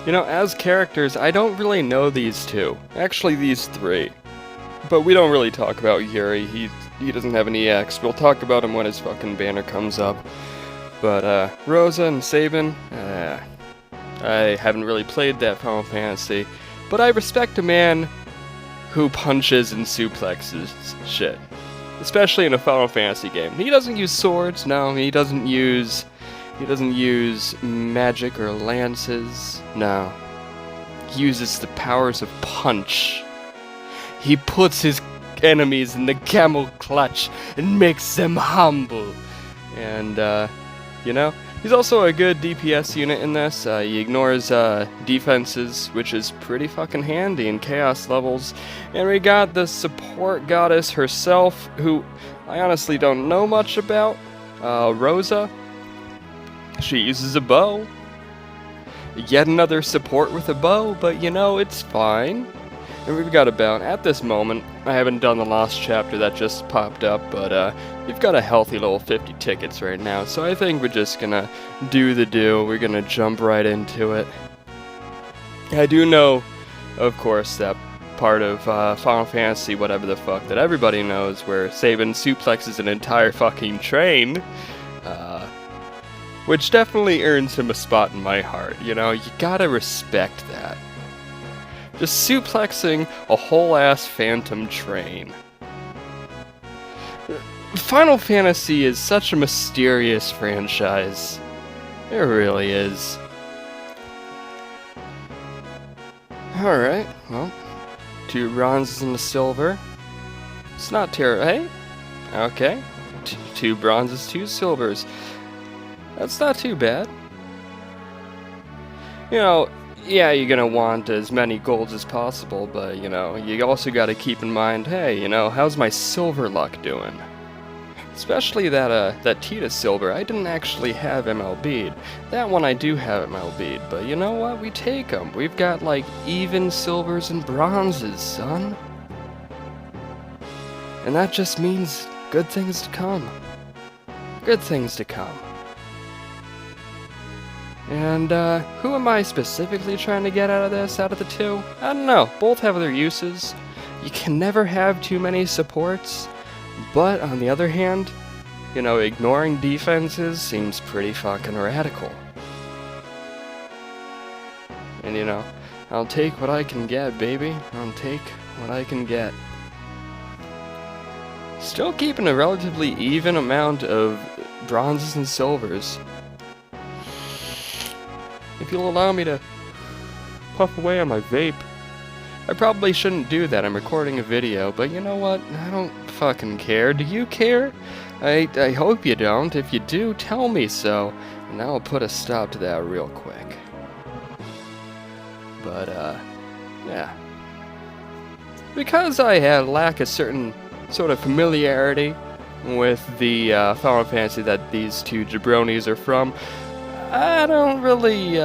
You know, as characters, I don't really know these two. Actually, these three. But we don't really talk about Yuri. He doesn't have an EX. We'll talk about him when his fucking banner comes up. But, Rosa and Sabin, I haven't really played that Final Fantasy. But I respect a man who punches and suplexes shit. Especially in a Final Fantasy game. He doesn't use swords, no, he doesn't use magic or lances, no. He uses the powers of punch. He puts his enemies in the camel clutch and makes them humble. And, you know, he's also a good DPS unit in this. He ignores defenses, which is pretty fucking handy in chaos levels. And we got the support goddess herself, who I honestly don't know much about, Rosa. She uses a bow. Yet another support with a bow, but you know, it's fine. And we've got about, at this moment, I haven't done the last chapter that just popped up, but we've got a healthy little 50 tickets right now, so I think we're just gonna do the do. We're gonna jump right into it. I do know, of course, that part of Final Fantasy, whatever the fuck, that everybody knows, where Sabin suplexes an entire fucking train, which definitely earns him a spot in my heart, you know? You gotta respect that. Just suplexing a whole-ass phantom train. Final Fantasy is such a mysterious franchise. It really is. Alright, well, 2 bronzes and a silver. It's not terrible, hey? Okay. 2 bronzes, 2 silvers. That's not too bad. You know, yeah, you're gonna want as many golds as possible, but, you know, you also gotta keep in mind, hey, you know, how's my silver luck doing? Especially that Tita silver, I didn't actually have MLB'd. That one I do have MLB'd, but you know what? We take them. We've got, like, even silvers and bronzes, son. And that just means good things to come. Good things to come. And, who am I specifically trying to get out of this, out of the two? I don't know. Both have their uses. You can never have too many supports. But, on the other hand, you know, ignoring defenses seems pretty fucking radical. And, you know, I'll take what I can get, baby. I'll take what I can get. Still keeping a relatively even amount of bronzes and silvers. If you'll allow me to puff away on my vape. I probably shouldn't do that, I'm recording a video, but you know what? I don't fucking care. Do you care? I hope you don't. If you do, tell me so, and I'll put a stop to that real quick. But, yeah. Because I lack a certain sort of familiarity with the Final Fantasy that these two jabronis are from, I don't really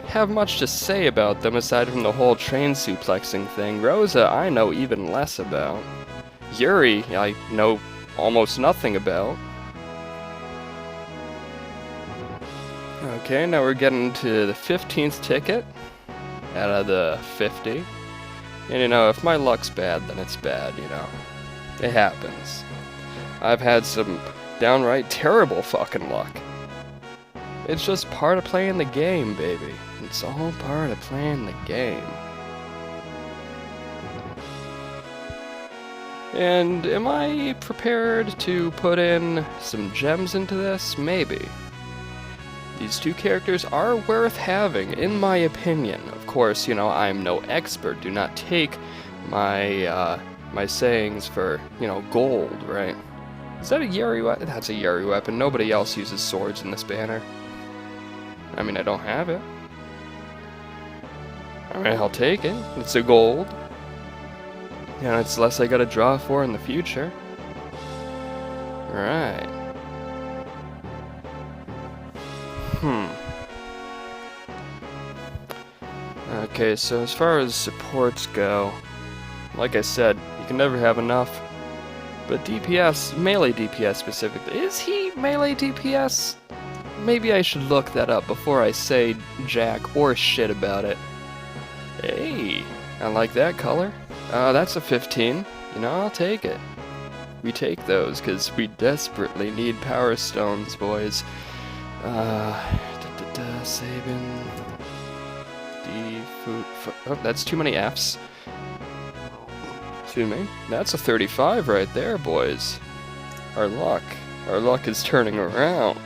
have much to say about them aside from the whole train suplexing thing. Rosa, I know even less about. Yuri, I know almost nothing about. Okay, now we're getting to the 15th ticket out of the 50. And you know, if my luck's bad, then it's bad, you know. It happens. I've had some downright terrible fucking luck. It's just part of playing the game, baby. It's all part of playing the game. And am I prepared to put in some gems into this? Maybe. These two characters are worth having, in my opinion. Of course, you know, I'm no expert. Do not take my my sayings for, you know, gold, right? Is that a Yuri weapon? That's a Yuri weapon. Nobody else uses swords in this banner. I mean, I don't have it. Alright, I'll take it. It's a gold. And it's less I gotta draw for in the future. Alright. Okay, so as far as supports go, like I said, you can never have enough. But DPS, melee DPS specifically, is he melee DPS? maybe I should look that up before I say jack or shit about it. Hey, I like that color. That's a 15. You know, I'll take it. We take those, because we desperately need power stones, boys. Sabin. DFFOO. Oh, that's too many Fs. Excuse me. That's a 35 right there, boys. Our luck. Our luck is turning around.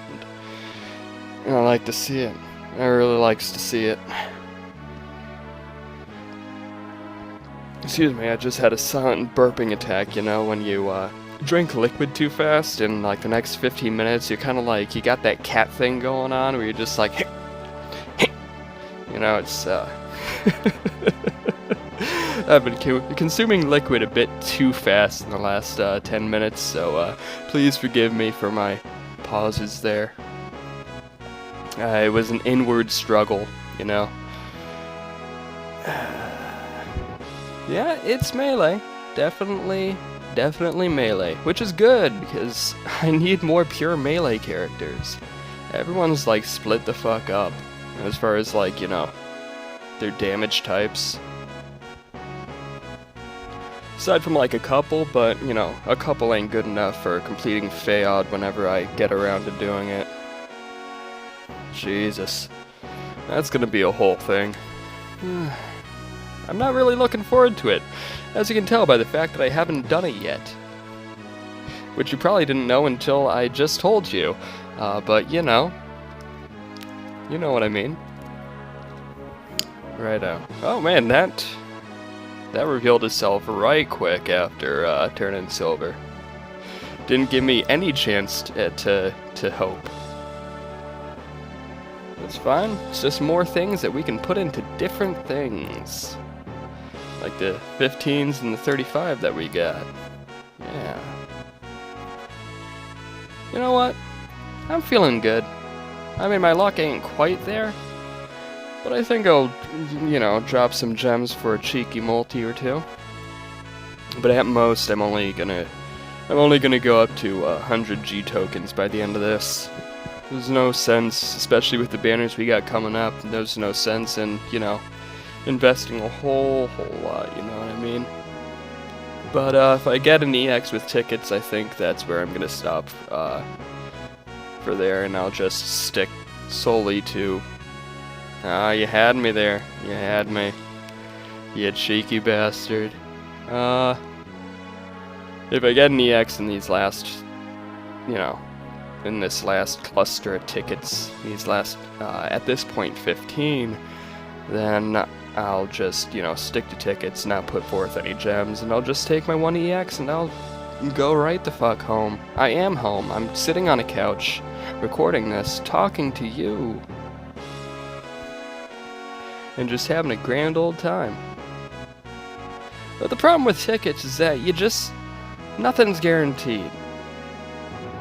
And I like to see it. I really likes to see it. Excuse me, I just had a silent burping attack, you know, when you, drink liquid too fast, and like the next 15 minutes, you're kind of like, you got that cat thing going on, where you're just like, you know, it's, I've been consuming liquid a bit too fast in the last 10 minutes, so please forgive me for my pauses there. It was an inward struggle, you know. Yeah, it's melee. Definitely melee, which is good, because I need more pure melee characters. Everyone's like split the fuck up, as far as like, you know, their damage types. Aside from like a couple, but you know, a couple ain't good enough for completing Feyod whenever I get around to doing it. Jesus. That's gonna be a whole thing. I'm not really looking forward to it, as you can tell by the fact that I haven't done it yet. Which you probably didn't know until I just told you, but you know what I mean. Righto. Oh man, that revealed itself right quick after turning silver. Didn't give me any chance to hope. It's fine. It's just more things that we can put into different things. Like the 15s and the 35 that we got. Yeah. You know what? I'm feeling good. I mean, my luck ain't quite there, but I think I'll, you know, drop some gems for a cheeky multi or two. But at most, I'm only gonna go up to 100 G tokens by the end of this. There's no sense, especially with the banners we got coming up, there's no sense in, you know, investing a whole lot, you know what I mean? But if I get an EX with tickets, I think that's where I'm gonna stop for there, and I'll just stick solely to... Ah, you had me there. You had me. You cheeky bastard. If I get an EX in these last, you know, in this last cluster of tickets, these last, at this point, 15, then I'll just, you know, stick to tickets, not put forth any gems, and I'll just take my 1 EX and I'll go right the fuck home. I am home. I'm sitting on a couch, recording this, talking to you, and just having a grand old time. But the problem with tickets is that nothing's guaranteed.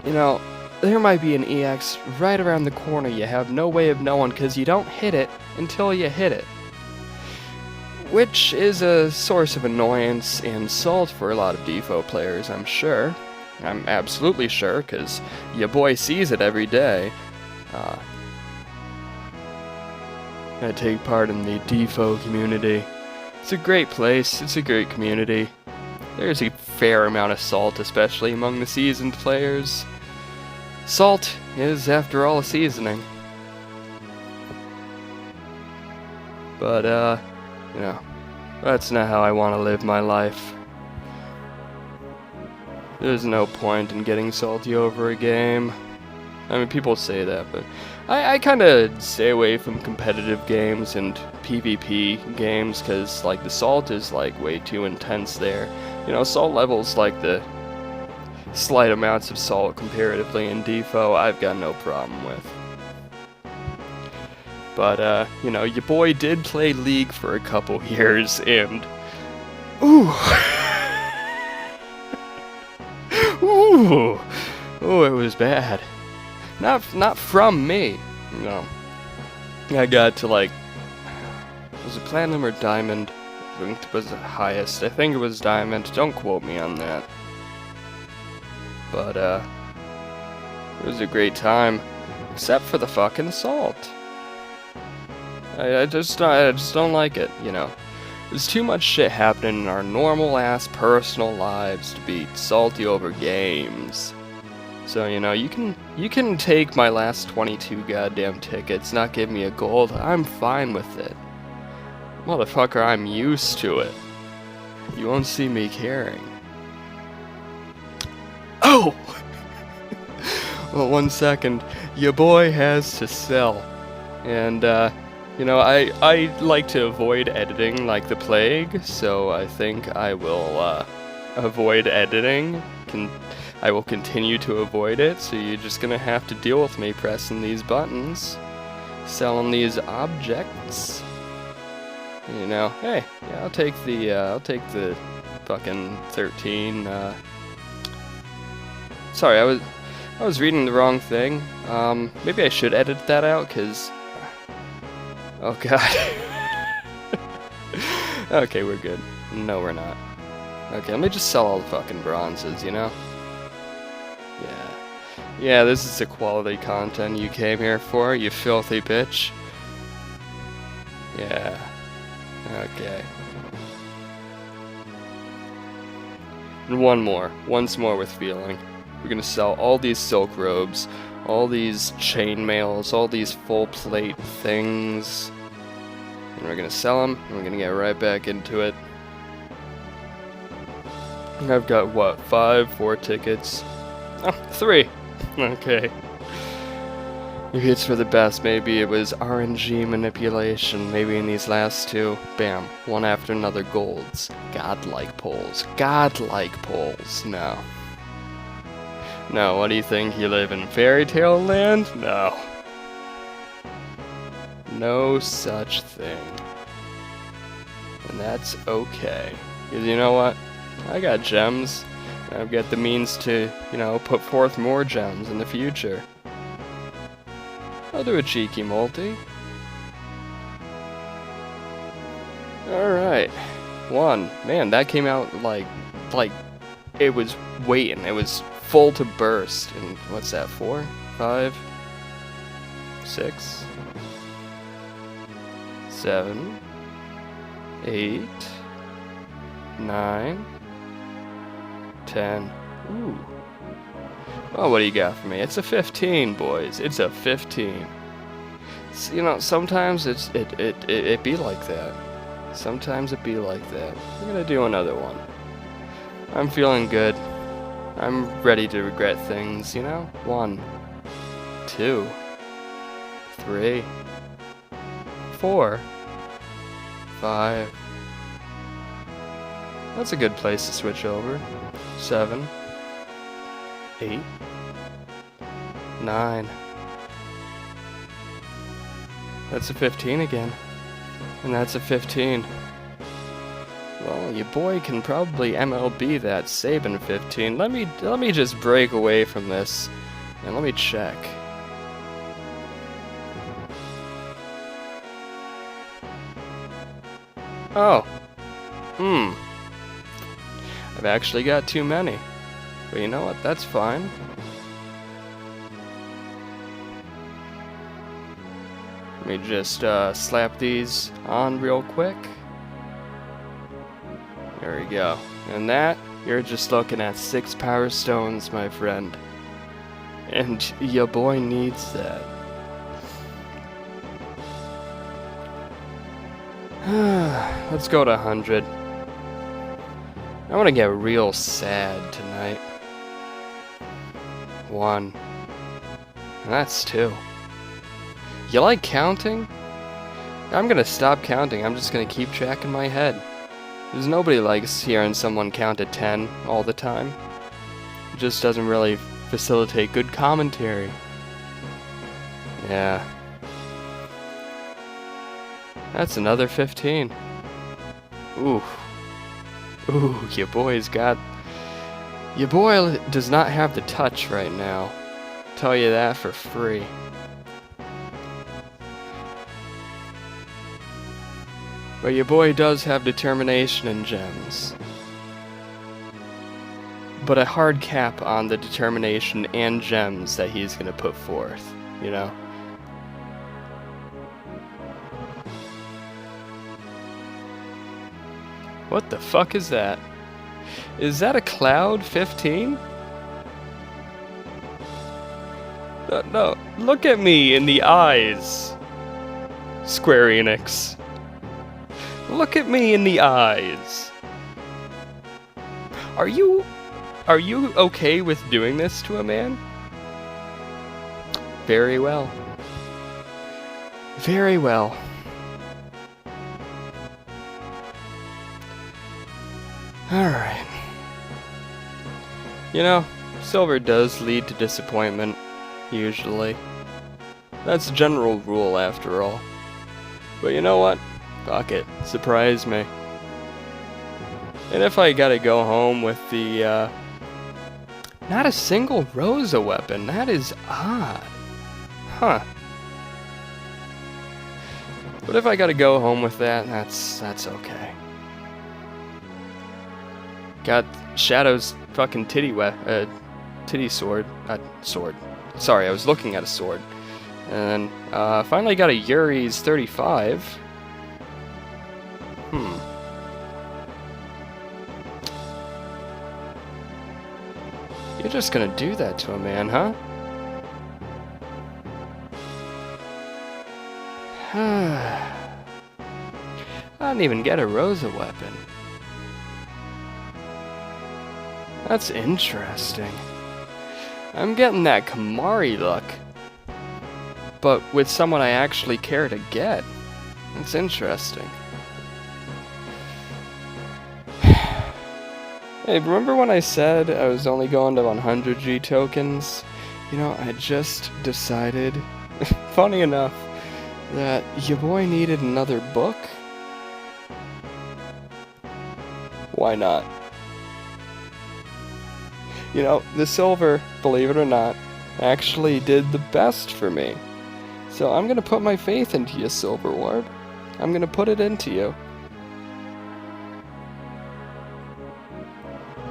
You know, there might be an EX right around the corner you have no way of knowing because you don't hit it until you hit it. Which is a source of annoyance and salt for a lot of DFFOO players, I'm sure. I'm absolutely sure, because your boy sees it every day. I take part in the DFFOO community. It's a great place, it's a great community. There's a fair amount of salt, especially among the seasoned players. Salt is, after all, a seasoning. But, you know, that's not how I want to live my life. There's no point in getting salty over a game. I mean, people say that, but I kind of stay away from competitive games and PvP games because, like, the salt is, like, way too intense there. You know, salt levels, like, the slight amounts of salt comparatively in DFFOO, I've got no problem with. But, you know, your boy did play League for a couple years, and... Ooh! Ooh! Oh, it was bad. Not from me, you know. I got to, like... Was it Platinum or Diamond? I think it was the highest. I think it was Diamond. Don't quote me on that. But, it was a great time. Except for the fucking salt. I just don't like it, you know. There's too much shit happening in our normal-ass personal lives to be salty over games. So, you know, you can take my last 22 goddamn tickets, not give me a gold, I'm fine with it. Motherfucker, I'm used to it. You won't see me caring. Oh! Well, 1 second. Your boy has to sell. And, you know, I like to avoid editing like the plague, so I think I will, avoid editing. I will continue to avoid it, so you're just gonna have to deal with me pressing these buttons, selling these objects. You know, hey, yeah, I'll take the fucking 13. Sorry, I was reading the wrong thing. Maybe I should edit that out, cause oh god. Okay, we're good. No, we're not. Okay, let me just sell all the fucking bronzes, you know? Yeah, this is the quality content you came here for, you filthy bitch. Yeah. Okay. And once more with feeling. We're gonna sell all these silk robes, all these chainmails, all these full plate things. And we're gonna sell them, and we're gonna get right back into it. I've got, what, 4 tickets? Oh, 3! Okay. Maybe it's for the best, maybe it was RNG manipulation, maybe in these last 2, bam, one after another golds. Godlike polls. No. No, what do you think, you live in fairy tale land? No. No such thing. And that's okay. Because you know what? I got gems. And I've got the means to, you know, put forth more gems in the future. I'll do a cheeky multi. Alright. 1. Man, that came out like it was waiting. It was full to burst. And what's that, 4? 5? 6? 7? 8? 9? 10. Ooh. Well, what do you got for me? It's a 15, boys. It's a 15. You know, sometimes it be like that. Sometimes it be like that. We're gonna do another one. I'm feeling good. I'm ready to regret things, you know? 1, 2, 3, 4, 5. That's a good place to switch over. 7, 8, 9. That's a 15 again. And that's a 15. Well, your boy can probably MLB that Sabin 15. Let me just break away from this and let me check. Oh. I've actually got too many. But you know what? That's fine. Let me just slap these on real quick. There we go. And that, you're just looking at 6 power stones, my friend. And your boy needs that. Let's go to 100. I want to get real sad tonight. 1. And that's 2. You like counting? I'm gonna stop counting. I'm just gonna keep track in my head. There's nobody likes hearing someone count to 10 all the time. It just doesn't really facilitate good commentary. Yeah. That's another 15. Ooh. Ooh, your boy's got... Your boy does not have the touch right now. Tell you that for free. But your boy does have determination and gems. But a hard cap on the determination and gems that he's gonna put forth. you know. What the fuck is that? Is that a Cloud 15? No, look at me in the eyes, Square Enix. Look at me in the eyes. Are you okay with doing this to a man? Very well. Very well. Alright. You know, silver does lead to disappointment, usually. That's a general rule after all. But you know what? Fuck it. Surprise me. And if I gotta go home with the, not a single Rosa weapon, that is odd. Huh. But if I gotta go home with that, that's okay. Got Shadow's fucking titty sword. Sword. Sorry, I was looking at a sword. And then, finally got a Yuri's 35. You're just gonna do that to a man, huh? I didn't even get a Rosa weapon. That's interesting. I'm getting that Kamari look, but with someone I actually care to get. That's interesting. Hey, remember when I said I was only going to 100 G tokens? You know, I just decided, funny enough, that your boy needed another book. Why not? You know, the silver, believe it or not, actually did the best for me. So I'm gonna put my faith into you, Silver Ward. I'm gonna put it into you.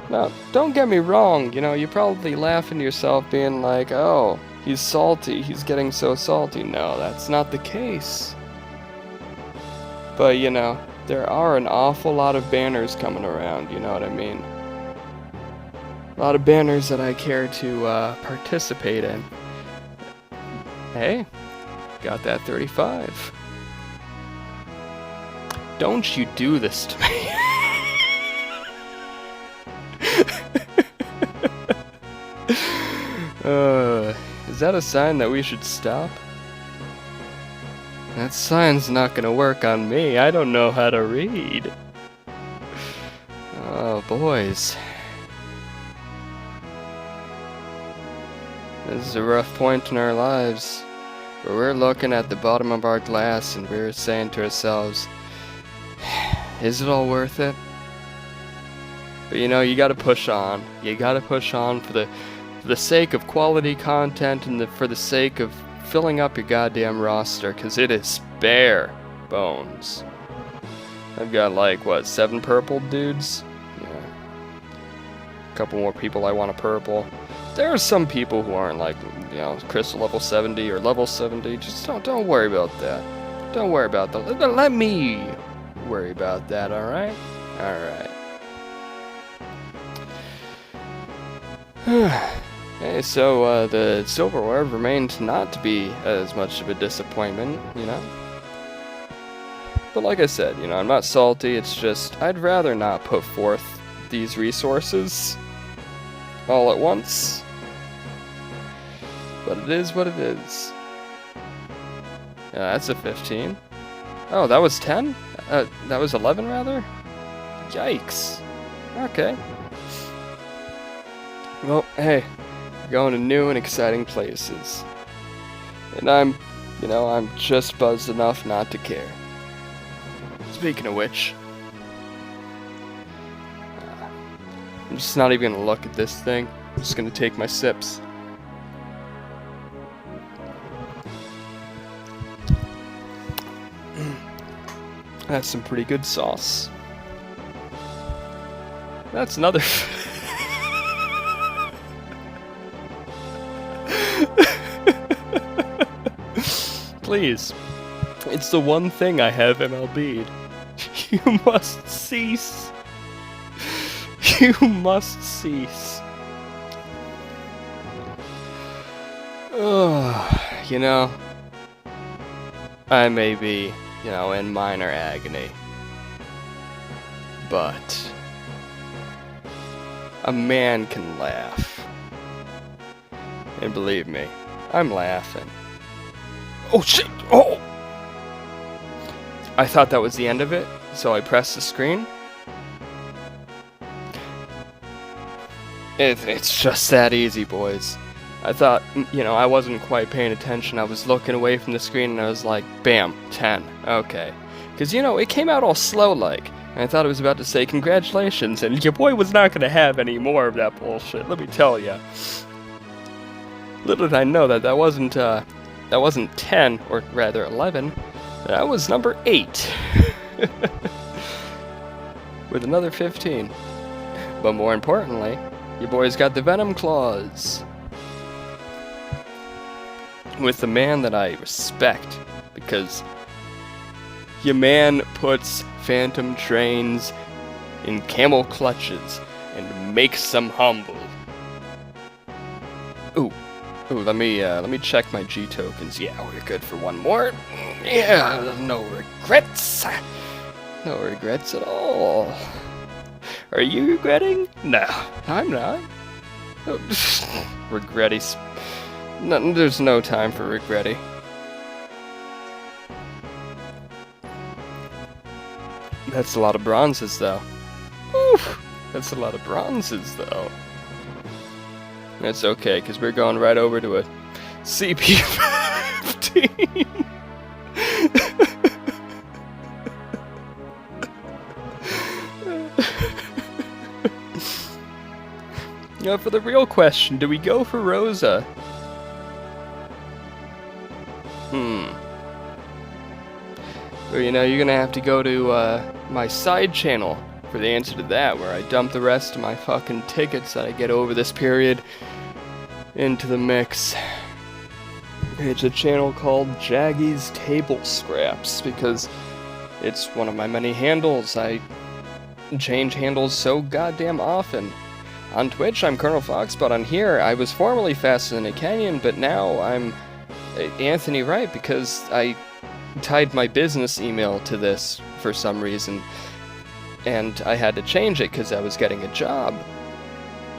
Now, don't get me wrong, you know, you're probably laughing to yourself being like, oh, he's salty, he's getting so salty. No, that's not the case. But, you know, there are an awful lot of banners coming around, you know what I mean? A lot of banners that I care to participate in. Hey, got that 35. Don't you do this to me. Is that a sign that we should stop? That sign's not gonna work on me. I don't know how to read. Oh, boys. This is a rough point in our lives, where we're looking at the bottom of our glass and we're saying to ourselves, is it all worth it? But you know, you gotta push on. You gotta push on for the sake of quality content and for the sake of filling up your goddamn roster, because it is bare bones. I've got like, what, 7 purple dudes? Yeah. A couple more people I want to purple. There are some people who aren't like, you know, crystal level 70 or level 70. Just don't worry about that. Don't worry about that. Let me worry about that, alright? Alright. Hey, so the silverware remained not to be as much of a disappointment, you know? But like I said, you know, I'm not salty, it's just, I'd rather not put forth these resources all at once. But it is what it is. Yeah, that's a 15. Oh, that was 10? That was 11 rather? Yikes. Okay. Well, hey, we're going to new and exciting places. And I'm just buzzed enough not to care. Speaking of which, I'm just not even gonna look at this thing. I'm just gonna take my sips. That's some pretty good sauce. That's another. please. It's the one thing I have MLB'd. You must cease. You must cease. You know, I may be, in minor agony, but a man can laugh. And believe me, I'm laughing. Oh shit! Oh! I thought that was the end of it, so I pressed the screen. It's just that easy, boys. I thought, I wasn't quite paying attention. I was looking away from the screen and I was like, bam, 10. Okay. Because, it came out all slow-like. And I thought it was about to say congratulations, and your boy was not going to have any more of that bullshit, let me tell ya. Little did I know that wasn't 10, or rather 11. That was number 8. With another 15. But more importantly, your boy's got the Venom Claws. With the man that I respect, because your man puts phantom trains in camel clutches and makes them humble. Ooh, let me check my G tokens. Yeah, we're good for one more. Yeah, no regrets. No regrets at all. Are you regretting? No, I'm not. Regretty. No, there's no time for regretty. That's a lot of bronzes, though. Oof, that's a lot of bronzes, though. That's okay, because we're going right over to a CP15. For the real question, do we go for Rosa? Well, you're gonna have to go to my side channel for the answer to that, where I dump the rest of my fucking tickets that I get over this period into the mix. It's a channel called Jaggy's Table Scraps, because it's one of my many handles. I change handles so goddamn often. On Twitch, I'm Colonel Fox, but on here, I was formerly Faster Than a Canyon, but now I'm Anthony Wright, because I tied my business email to this for some reason, and I had to change it because I was getting a job.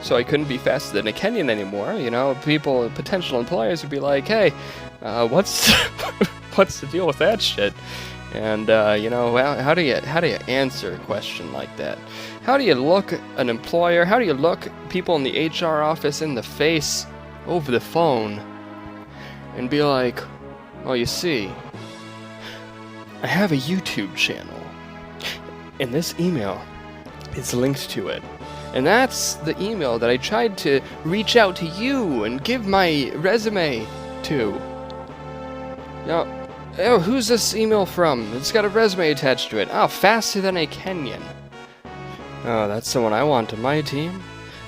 So I couldn't be Faster Than a Kenyan anymore. People, potential employers would be like, hey, what's the deal with that shit? And how do you answer a question like that? How do you look an employer? How do you look people in the HR office in the face over the phone and be like, well, you see, I have a YouTube channel, and this email is linked to it. And that's the email that I tried to reach out to you and give my resume to. Now, who's this email from? It's got a resume attached to it. Oh, Faster Than a Kenyan. Oh, that's someone I want on my team.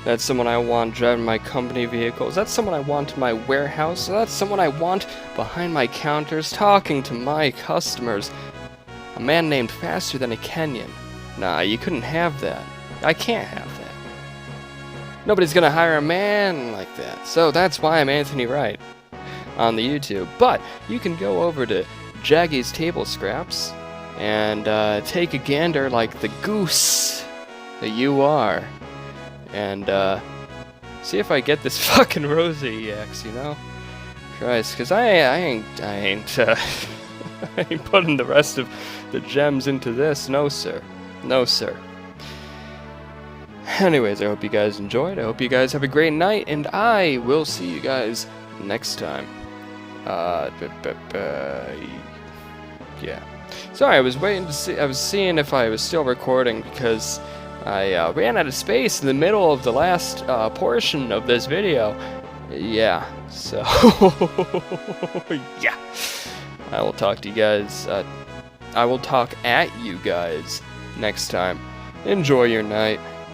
That's someone I want driving my company vehicles. That's someone I want in my warehouse. That's someone I want behind my counters talking to my customers. A man named Faster Than a Kenyan. Nah, you couldn't have that. I can't have that. Nobody's gonna hire a man like that. So that's why I'm Anthony Wright on the YouTube. But you can go over to Jaggy's Table Scraps and take a gander like the goose that you are. And see if I get this fucking Rosa EX, Christ, because I ain't I ain't putting the rest of the gems into this. No, sir. No, sir. Anyways, I hope you guys enjoyed. I hope you guys have a great night, and I will see you guys next time. Yeah. Sorry, I was waiting to see. I was seeing if I was still recording because I ran out of space in the middle of the last portion of this video. Yeah. So yeah. I will talk to you guys. I will talk at you guys next time. Enjoy your night.